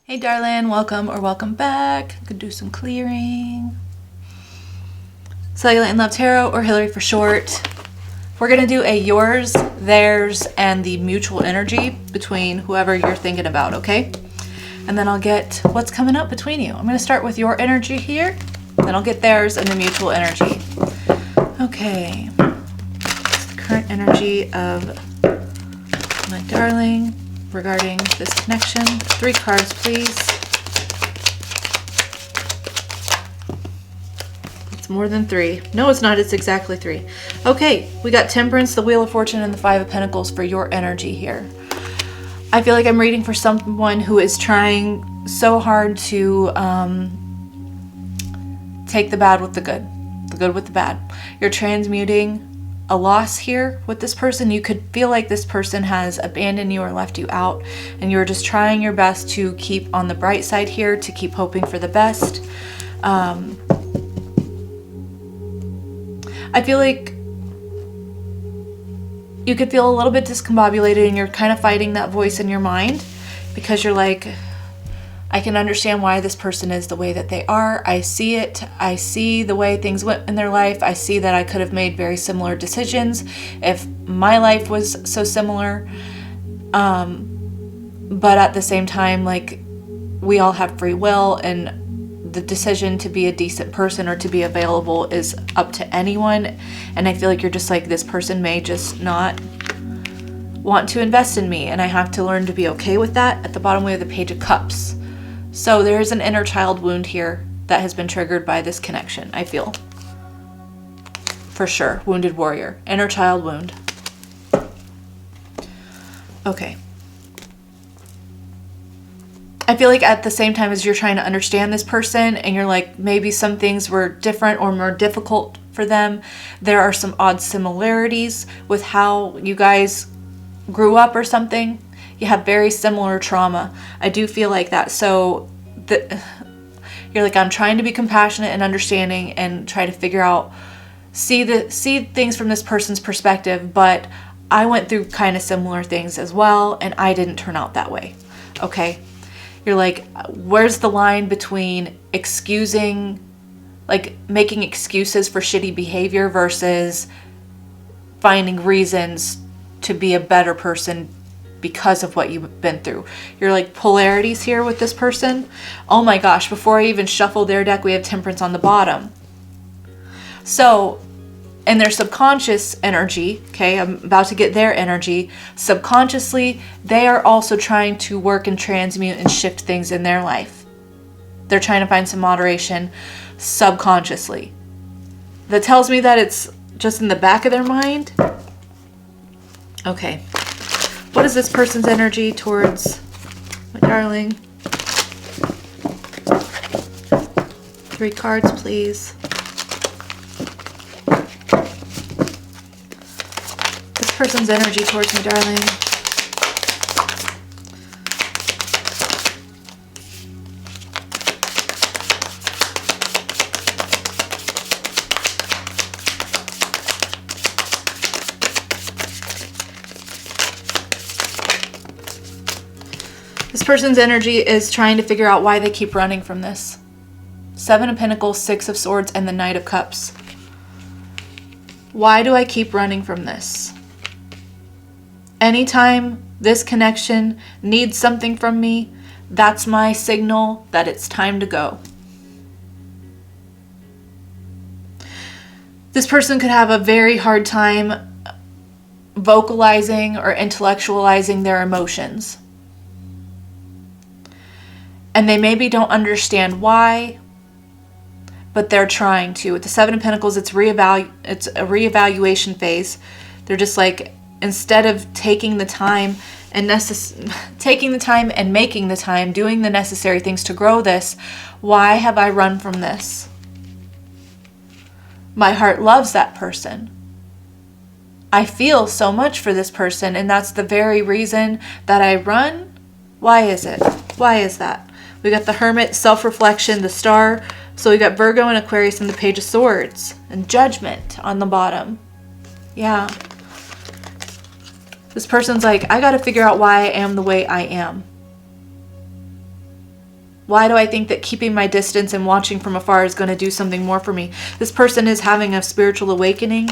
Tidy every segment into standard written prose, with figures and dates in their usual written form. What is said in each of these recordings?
Hey darling, welcome or welcome back. Could do some clearing. Cellulite and Love Tarot, or Hillary for short. We're going to do a yours, theirs, and the mutual energy between whoever you're thinking about, okay? And then I'll get what's coming up between you. I'm going to start with your energy here, then I'll get theirs and the mutual energy. Okay. What's the current energy of my darling regarding this connection? 3 cards, please. It's more than 3. No, it's not. It's exactly 3. Okay, we got Temperance, the Wheel of Fortune, and the 5 of Pentacles for your energy here. I feel like I'm reading for someone who is trying so hard to take the bad with the good with the bad. You're transmuting a loss here with this person. You could feel like this person has abandoned you or left you out, and you're just trying your best to keep on the bright side here, to keep hoping for the best. I feel like you could feel a little bit discombobulated, and you're kind of fighting that voice in your mind because you're like, I can understand why this person is the way that they are. I see it. I see the way things went in their life. I see that I could have made very similar decisions if my life was so similar. But at the same time, like, we all have free will, and the decision to be a decent person or to be available is up to anyone. And I feel like you're just like, this person may just not want to invest in me, and I have to learn to be okay with that. At the bottom we have the Page of Cups. So there's an inner child wound here that has been triggered by this connection, I feel. For sure. Wounded warrior. Inner child wound. Okay. I feel like at the same time as you're trying to understand this person, and you're like, maybe some things were different or more difficult for them, there are some odd similarities with how you guys grew up or something. You have very similar trauma. I do feel like that. So you're like, I'm trying to be compassionate and understanding and try to figure out, see things from this person's perspective, but I went through kind of similar things as well, and I didn't turn out that way. Okay. You're like, where's the line between excusing, like making excuses for shitty behavior versus finding reasons to be a better person because of what you've been through? You're like polarities here with this person. Oh my gosh, before I even shuffle their deck, we have Temperance on the bottom. So in their subconscious energy, okay, I'm about to get their energy. Subconsciously, they are also trying to work and transmute and shift things in their life. They're trying to find some moderation subconsciously. That tells me that it's just in the back of their mind. Okay. What is this person's energy towards my darling? 3 cards, please. This person's energy towards my darling. This person's energy is trying to figure out why they keep running from this. 7 of Pentacles, 6 of Swords, and the Knight of Cups. Why do I keep running from this? Anytime this connection needs something from me, that's my signal that it's time to go. This person could have a very hard time vocalizing or intellectualizing their emotions. And they maybe don't understand why, but they're trying to. With the 7 of Pentacles, it's a reevaluation phase. They're just like, instead of taking the time and making the time, doing the necessary things to grow this, why have I run from this? My heart loves that person. I feel so much for this person, and that's the very reason that I run. Why is it? Why is that? We got the Hermit, self-reflection, the Star. So we got Virgo and Aquarius and the Page of Swords. And Judgment on the bottom. Yeah. This person's like, I got to figure out why I am the way I am. Why do I think that keeping my distance and watching from afar is going to do something more for me? This person is having a spiritual awakening.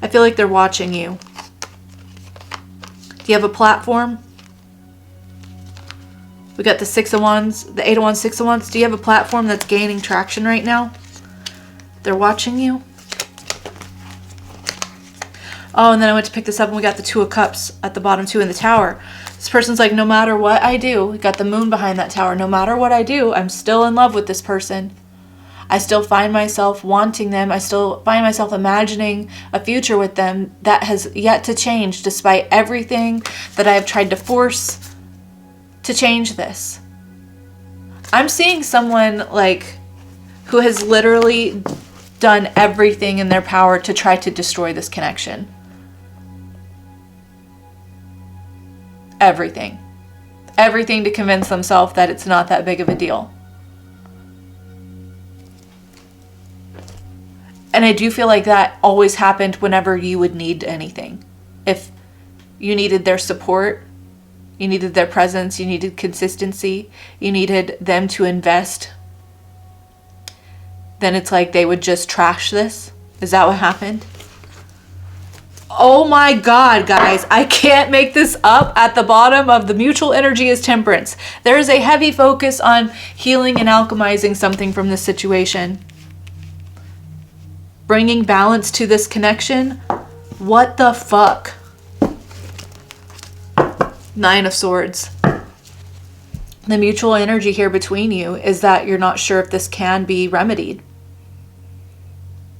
I feel like they're watching you. Do you have a platform? We got the 6 of Wands, the 8 of Wands, 6 of Wands. Do you have a platform that's gaining traction right now? They're watching you. Oh, and then I went to pick this up and we got the 2 of Cups at the bottom, 2 in the Tower. This person's like, no matter what I do, we got the Moon behind that Tower. No matter what I do, I'm still in love with this person. I still find myself wanting them. I still find myself imagining a future with them that has yet to change, despite everything that I have tried to force to change this. I'm seeing someone like who has literally done everything in their power to try to destroy this connection. Everything. Everything to convince themselves that it's not that big of a deal. And I do feel like that always happened whenever you would need anything. If you needed their support, you needed their presence, you needed consistency, you needed them to invest, then it's like they would just trash this. Is that what happened? Oh my God, guys, I can't make this up. At the bottom of the mutual energy is Temperance. There is a heavy focus on healing and alchemizing something from this situation. Bringing balance to this connection. What the fuck? 9 of Swords. The mutual energy here between you is that you're not sure if this can be remedied.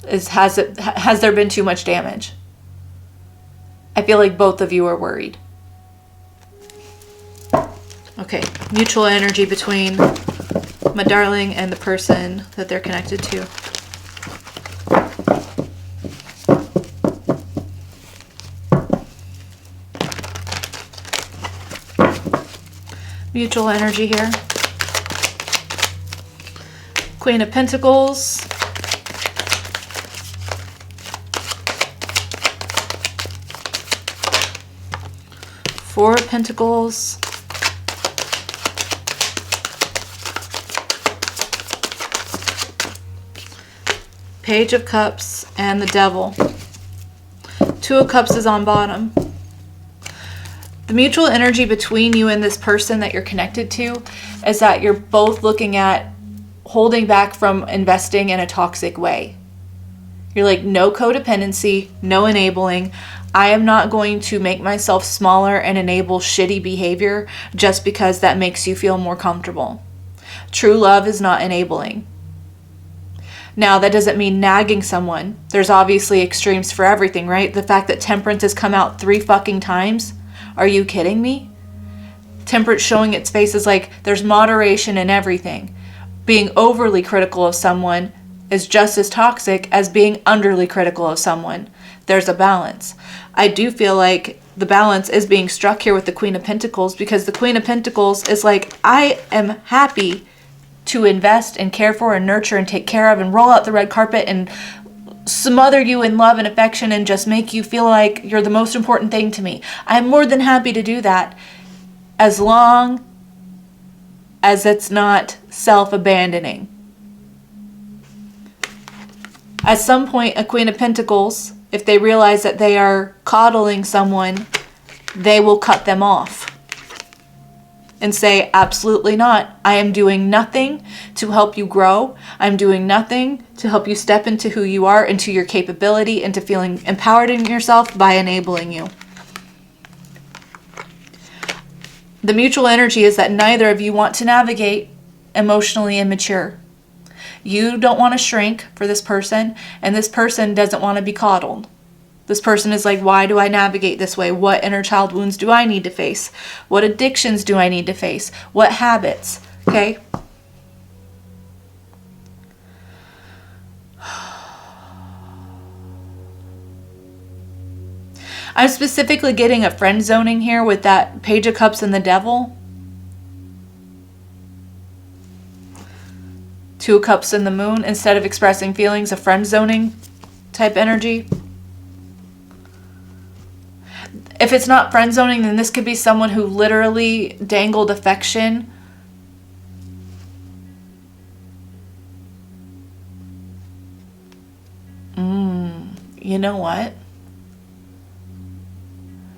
Has there been too much damage? I feel like both of you are worried. Okay, mutual energy between my darling and the person that they're connected to. Mutual energy here. Queen of Pentacles. Four of Pentacles. Page of Cups and the Devil. 2 of Cups is on bottom. The mutual energy between you and this person that you're connected to is that you're both looking at holding back from investing in a toxic way. You're like, no codependency, no enabling. I am not going to make myself smaller and enable shitty behavior just because that makes you feel more comfortable. True love is not enabling. Now, that doesn't mean nagging someone. There's obviously extremes for everything, right? The fact that Temperance has come out 3 fucking times. Are you kidding me? Temperance showing its face is like there's moderation in everything. Being overly critical of someone is just as toxic as being underly critical of someone. There's a balance. I do feel like the balance is being struck here with the Queen of Pentacles, because the Queen of Pentacles is like, I am happy to invest and care for and nurture and take care of and roll out the red carpet and smother you in love and affection and just make you feel like you're the most important thing to me. I'm more than happy to do that, as long as it's not self-abandoning. At some point, a Queen of Pentacles, if they realize that they are coddling someone, they will cut them off and say, absolutely not. I am doing nothing to help you grow. I'm doing nothing to help you step into who you are, into your capability, into feeling empowered in yourself by enabling you. The mutual energy is that neither of you want to navigate emotionally immature. You don't want to shrink for this person, and this person doesn't want to be coddled. This person is like, why do I navigate this way? What inner child wounds do I need to face? What addictions do I need to face? What habits? Okay? I'm specifically getting a friend zoning here with that Page of Cups and the Devil. 2 of Cups and the Moon. Instead of expressing feelings, a friend zoning type energy. If it's not friend zoning, then this could be someone who literally dangled affection you know what?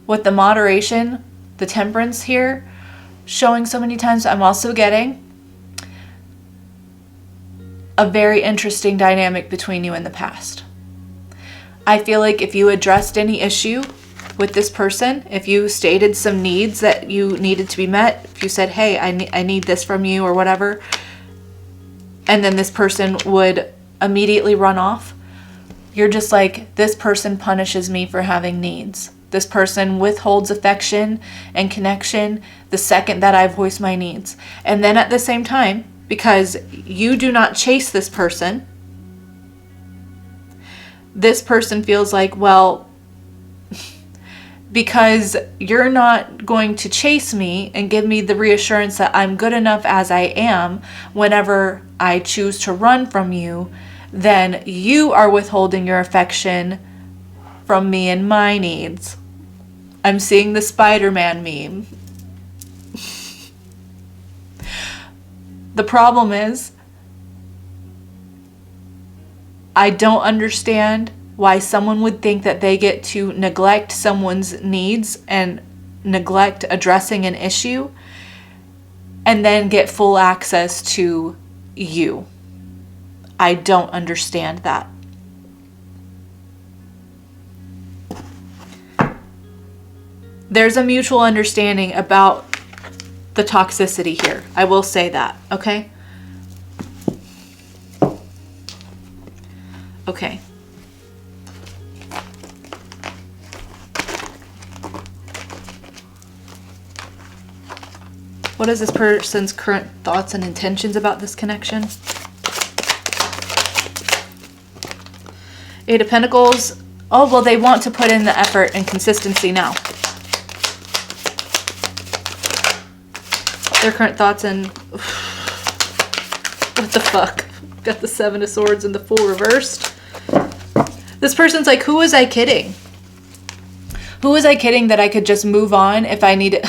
With the moderation, the temperance here, showing so many times, I'm also getting a very interesting dynamic between you in the past. I feel like if you addressed any issue with this person, if you stated some needs that you needed to be met, if you said, hey, I need this from you or whatever, and then this person would immediately run off, you're just like, this person punishes me for having needs. This person withholds affection and connection the second that I voice my needs. And then at the same time, because you do not chase this person feels like, well, because you're not going to chase me and give me the reassurance that I'm good enough as I am whenever I choose to run from you, then you are withholding your affection from me and my needs. I'm seeing the Spider-Man meme. The problem is, I don't understand why someone would think that they get to neglect someone's needs and neglect addressing an issue and then get full access to you. I don't understand that. There's a mutual understanding about the toxicity here. I will say that, okay? Okay. What is this person's current thoughts and intentions about this connection? Eight of Pentacles. Oh, well, they want to put in the effort and consistency now. Their current thoughts and... What the fuck? Got the Seven of Swords and the Fool reversed. This person's like, who was I kidding? Who was I kidding that I could just move on if I needed...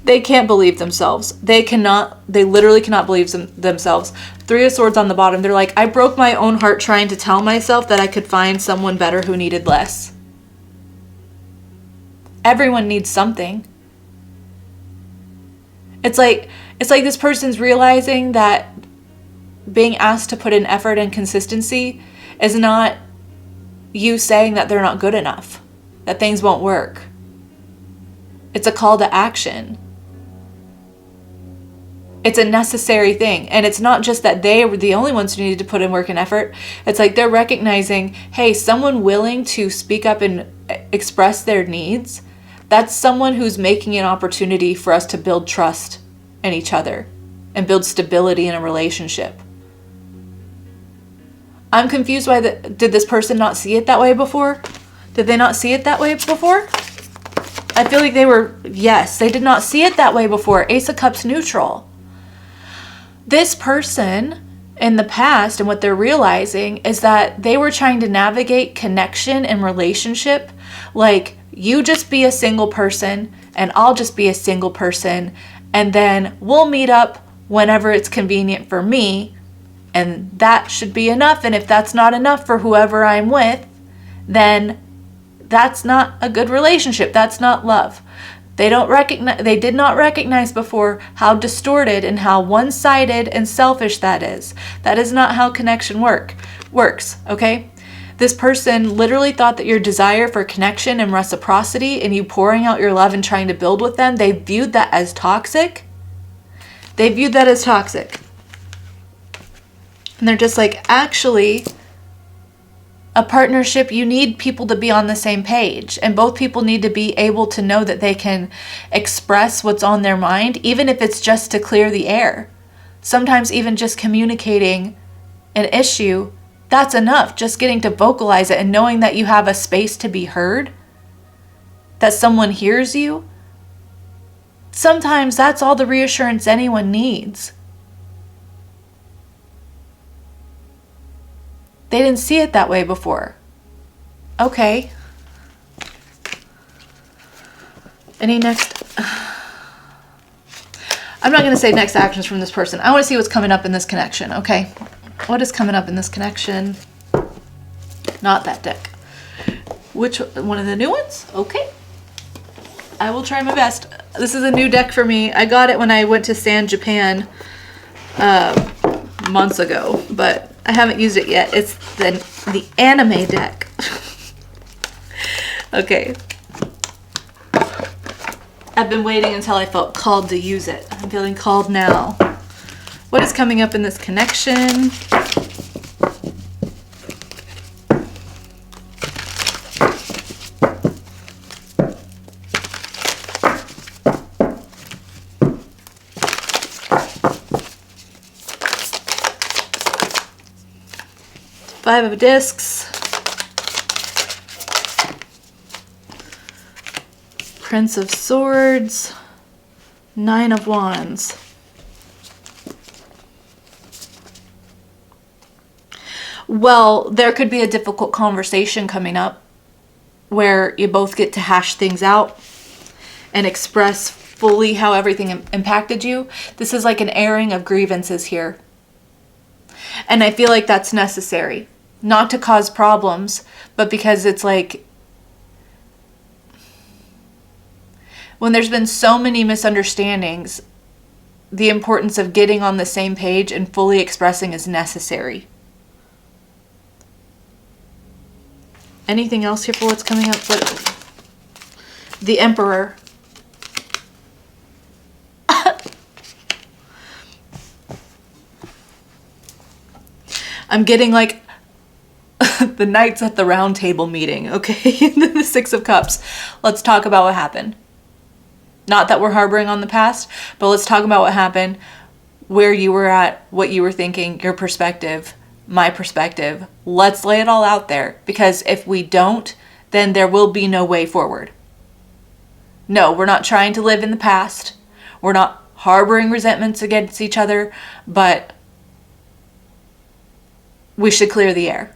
They can't believe themselves. They literally cannot believe themselves. Three of Swords on the bottom. They're like, I broke my own heart trying to tell myself that I could find someone better who needed less. Everyone needs something. It's like this person's realizing that being asked to put in effort and consistency is not you saying that they're not good enough, that things won't work. It's a call to action. It's a necessary thing. And it's not just that they were the only ones who needed to put in work and effort. It's like they're recognizing, hey, someone willing to speak up and express their needs, that's someone who's making an opportunity for us to build trust in each other and build stability in a relationship. I'm confused why did this person not see it that way before? Did they not see it that way before? I feel like they did not see it that way before. Ace of Cups neutral. This person in the past and what they're realizing is that they were trying to navigate connection and relationship like you just be a single person and I'll just be a single person and then we'll meet up whenever it's convenient for me and that should be enough. And if that's not enough for whoever I'm with, then that's not a good relationship. That's not love. They did not recognize before how distorted and how one-sided and selfish that is. That is not how connection works, okay? This person literally thought that your desire for connection and reciprocity and you pouring out your love and trying to build with them, they viewed that as toxic. And they're just like, actually, a partnership, you need people to be on the same page. And both people need to be able to know that they can express what's on their mind, even if it's just to clear the air. Sometimes even just communicating an issue, that's enough. Just getting to vocalize it and knowing that you have a space to be heard, that someone hears you. Sometimes that's all the reassurance anyone needs. They didn't see it that way before. Okay. Any next... I'm not going to say next actions from this person. I want to see what's coming up in this connection, okay? What is coming up in this connection? Not that deck. Which one of the new ones? Okay. I will try my best. This is a new deck for me. I got it when I went to San Japan months ago, but I haven't used it yet. It's the anime deck. Okay. I've been waiting until I felt called to use it. I'm feeling called now. What is coming up in this connection? Five of discs. Prince of Swords. Nine of Wands. Well, there could be a difficult conversation coming up where you both get to hash things out and express fully how everything impacted you. This is like an airing of grievances here. And I feel like that's necessary. Not to cause problems, but because it's like when there's been so many misunderstandings, the importance of getting on the same page and fully expressing is necessary. Anything else here for what's coming up? The Emperor. I'm getting like the Knights at the Round Table meeting, okay? The Six of Cups. Let's talk about what happened. Not that we're harboring on the past, but let's talk about what happened, where you were at, what you were thinking, your perspective, my perspective. Let's lay it all out there, because if we don't, then there will be no way forward. No, we're not trying to live in the past. We're not harboring resentments against each other, but we should clear the air.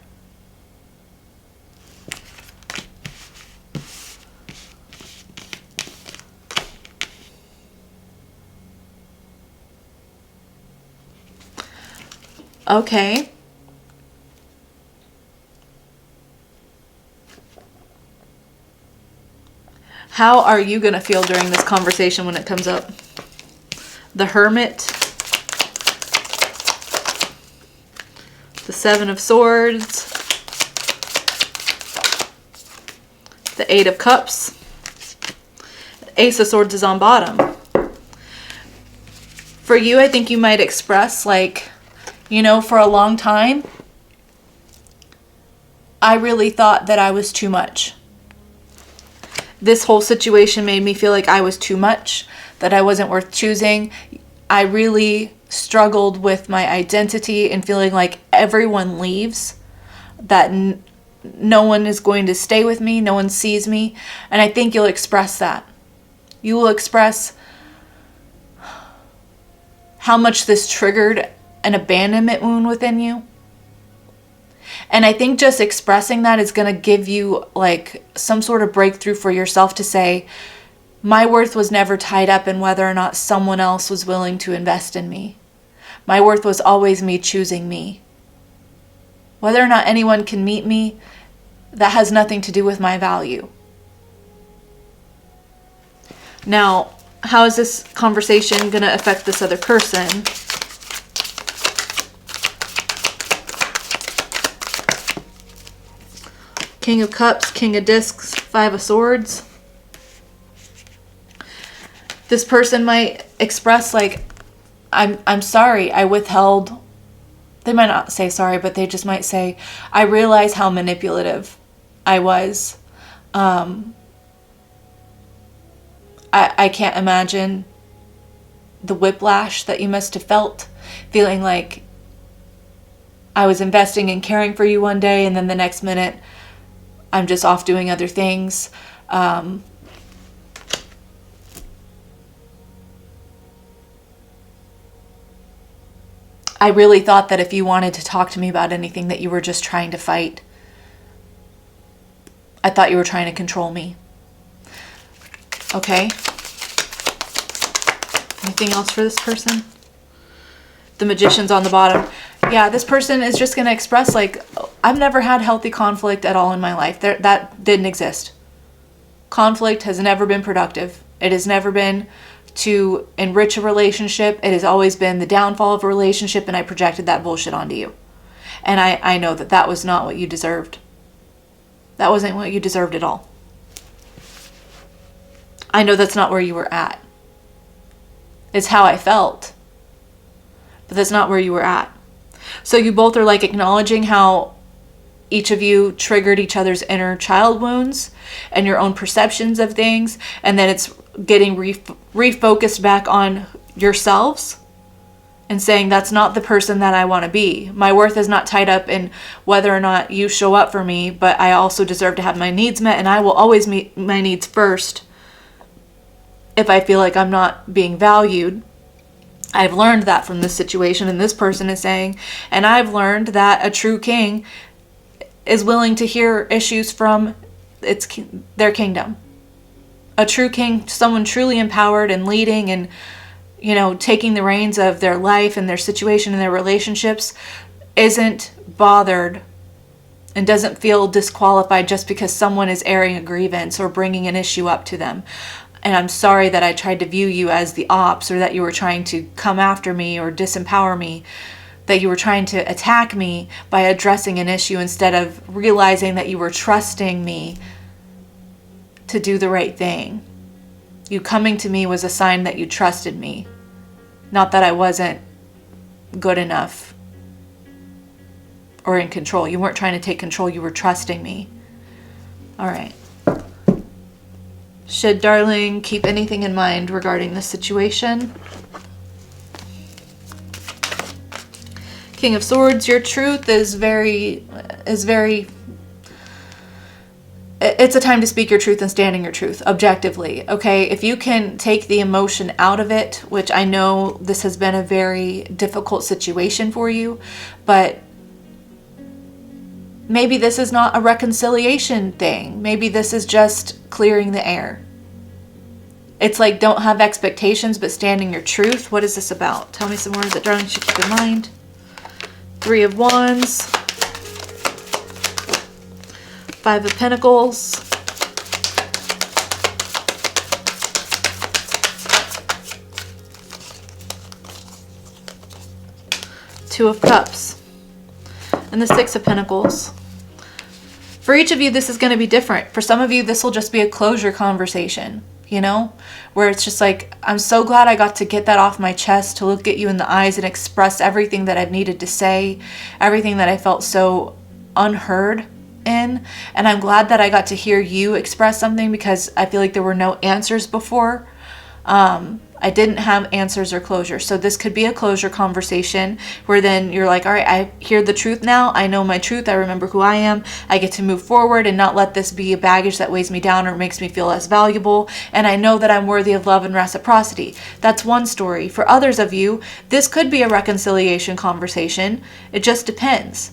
Okay. How are you going to feel during this conversation when it comes up? The Hermit. The Seven of Swords. The Eight of Cups. The Ace of Swords is on bottom. For you, I think you might express like, you know, for a long time, I really thought that I was too much. This whole situation made me feel like I was too much, that I wasn't worth choosing. I really struggled with my identity and feeling like everyone leaves, that no one is going to stay with me, no one sees me. And I think you'll express that. You will express how much this triggered an abandonment wound within you. And I think just expressing that is going to give you like some sort of breakthrough for yourself to say, my worth was never tied up in whether or not someone else was willing to invest in me. My worth was always me choosing me. Whether or not anyone can meet me, that has nothing to do with my value. Now, how is this conversation going to affect this other person? King of Cups, King of Discs, Five of Swords. This person might express like, I'm sorry, I withheld. They might not say sorry, but they just might say, I realize how manipulative I was. I can't imagine the whiplash that you must have felt, feeling like I was investing and caring for you one day, and then the next minute, I'm just off doing other things. I really thought that if you wanted to talk to me about anything, that you were just trying to fight. I thought you were trying to control me. Okay. Anything else for this person? The Magician's on the bottom. Yeah, this person is just going to express like, I've never had healthy conflict at all in my life. That didn't exist. Conflict has never been productive. It has never been to enrich a relationship. It has always been the downfall of a relationship, and I projected that bullshit onto you. And I know that was not what you deserved. That wasn't what you deserved at all. I know that's not where you were at. It's how I felt. But that's not where you were at. So you both are like acknowledging how each of you triggered each other's inner child wounds and your own perceptions of things. And then it's getting refocused back on yourselves and saying, that's not the person that I want to be. My worth is not tied up in whether or not you show up for me, but I also deserve to have my needs met, and I will always meet my needs first if I feel like I'm not being valued. I've learned that from this situation, and this person is saying, and I've learned that a true king is willing to hear issues from their kingdom. A true king, someone truly empowered and leading and, taking the reins of their life and their situation and their relationships, isn't bothered and doesn't feel disqualified just because someone is airing a grievance or bringing an issue up to them. And I'm sorry that I tried to view you as the ops, or that you were trying to come after me or disempower me, that you were trying to attack me by addressing an issue instead of realizing that you were trusting me to do the right thing. You coming to me was a sign that you trusted me, not that I wasn't good enough or in control. You weren't trying to take control, you were trusting me. All right. Should darling keep anything in mind regarding this situation? King of Swords, your truth is very, it's a time to speak your truth and stand in your truth, objectively, okay? If you can take the emotion out of it, which I know this has been a very difficult situation for you, but maybe this is not a reconciliation thing. Maybe this is just clearing the air. It's like, don't have expectations, but stand in your truth. What is this about? Tell me some more that darling should keep in mind. 3 of Wands. 5 of Pentacles. 2 of Cups. And the 6 of Pentacles. For each of you, this is going to be different. For some of you, this will just be a closure conversation, where it's just like, I'm so glad I got to get that off my chest, to look at you in the eyes and express everything that I've needed to say, everything that I felt so unheard in. And I'm glad that I got to hear you express something, because I feel like there were no answers before. I didn't have answers or closure. So this could be a closure conversation where then you're like, all right, I hear the truth now. I know my truth. I remember who I am. I get to move forward and not let this be a baggage that weighs me down or makes me feel less valuable. And I know that I'm worthy of love and reciprocity. That's one story. For others of you, this could be a reconciliation conversation. It just depends.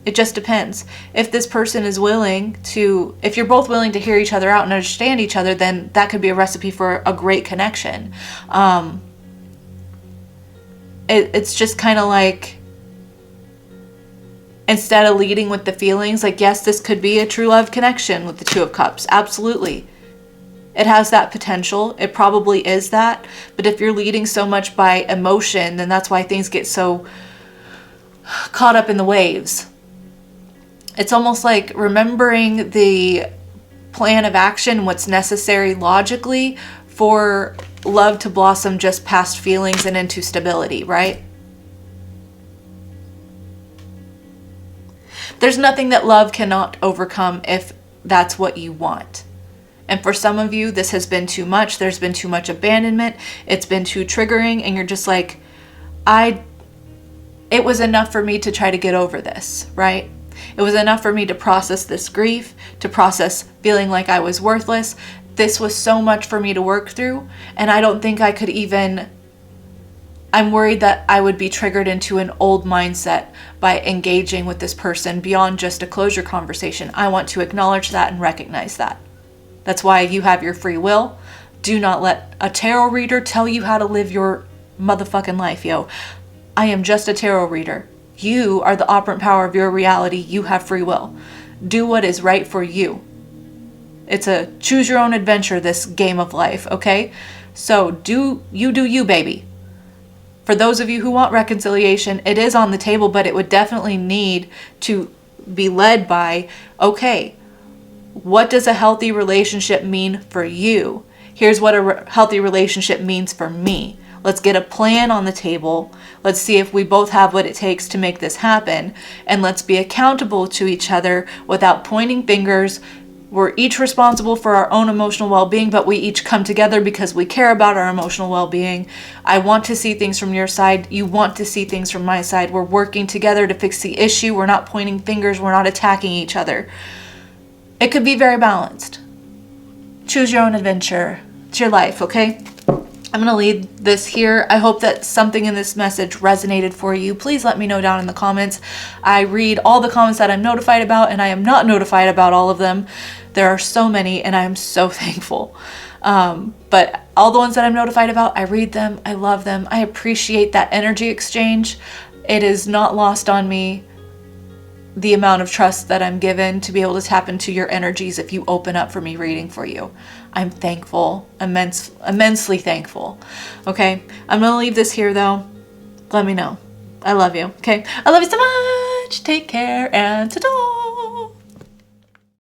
It just depends. If this person is willing to, if you're both willing to hear each other out and understand each other, then that could be a recipe for a great connection. It's just kind of like, instead of leading with the feelings, like, yes, this could be a true love connection with the 2 of Cups. Absolutely. It has that potential. It probably is that. But if you're leading so much by emotion, then that's why things get so caught up in the waves. It's almost like remembering the plan of action, what's necessary logically for love to blossom just past feelings and into stability, right? There's nothing that love cannot overcome if that's what you want. And for some of you, this has been too much. There's been too much abandonment. It's been too triggering. And you're just like, it was enough for me to try to get over this, right? It was enough for me to process this grief, to process feeling like I was worthless. This was so much for me to work through. And I don't think I could even, I'm worried that I would be triggered into an old mindset by engaging with this person beyond just a closure conversation. I want to acknowledge that and recognize that. That's why you have your free will. Do not let a tarot reader tell you how to live your motherfucking life, yo. I am just a tarot reader. You are the operant power of your reality. You have free will. Do what is right for you. It's a choose your own adventure, this game of life, okay? So do you, baby. For those of you who want reconciliation, it is on the table, but it would definitely need to be led by, okay, what does a healthy relationship mean for you? Here's what a healthy relationship means for me. Let's get a plan on the table. Let's see if we both have what it takes to make this happen. And let's be accountable to each other without pointing fingers. We're each responsible for our own emotional well-being, but we each come together because we care about our emotional well-being. I want to see things from your side. You want to see things from my side. We're working together to fix the issue. We're not pointing fingers. We're not attacking each other. It could be very balanced. Choose your own adventure. It's your life, okay? I'm going to leave this here. I hope that something in this message resonated for you. Please let me know down in the comments. I read all the comments that I'm notified about, and I am not notified about all of them. There are so many, and I am so thankful. But all the ones that I'm notified about, I read them. I love them. I appreciate that energy exchange. It is not lost on me the amount of trust that I'm given to be able to tap into your energies if you open up for me reading for you. I'm thankful, immensely thankful. Okay, I'm going to leave this here though. Let me know. I love you. Okay, I love you so much. Take care and ta-da!